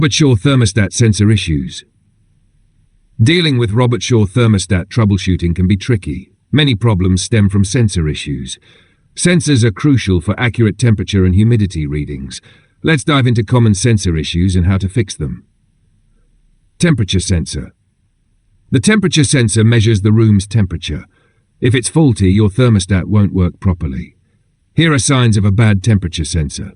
Robertshaw Thermostat sensor issues. Dealing with Robertshaw Thermostat troubleshooting can be tricky. Many problems stem from sensor issues. Sensors are crucial for accurate temperature and humidity readings. Let's dive into common sensor issues and how to fix them. Temperature sensor. The temperature sensor measures the room's temperature. If it's faulty, your thermostat won't work properly. Here are signs of a bad temperature sensor.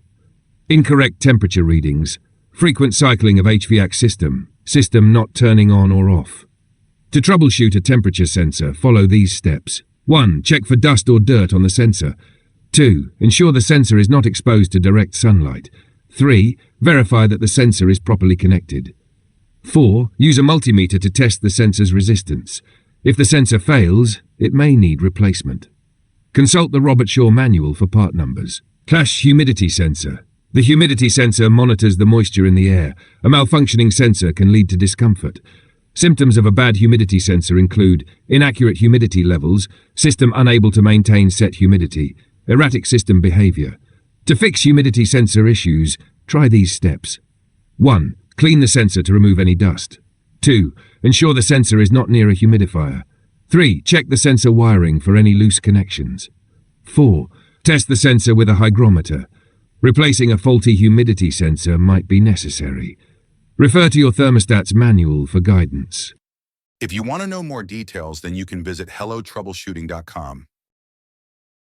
Incorrect temperature readings. Frequent cycling of HVAC system not turning on or off. To troubleshoot a temperature sensor, follow these steps. 1. Check for dust or dirt on the sensor. 2. Ensure the sensor is not exposed to direct sunlight. 3. Verify that the sensor is properly connected. 4. Use a multimeter to test the sensor's resistance. If the sensor fails, it may need replacement. Consult the Robertshaw manual for part numbers. Clash humidity sensor. The humidity sensor monitors the moisture in the air. A malfunctioning sensor can lead to discomfort. Symptoms of a bad humidity sensor include inaccurate humidity levels, system unable to maintain set humidity, erratic system behavior. To fix humidity sensor issues, try these steps. 1. Clean the sensor to remove any dust. 2. Ensure the sensor is not near a humidifier. 3. Check the sensor wiring for any loose connections. 4. Test the sensor with a hygrometer. Replacing a faulty humidity sensor might be necessary. Refer to your thermostat's manual for guidance. If you want to know more details, then you can visit HelloTroubleshooting.com.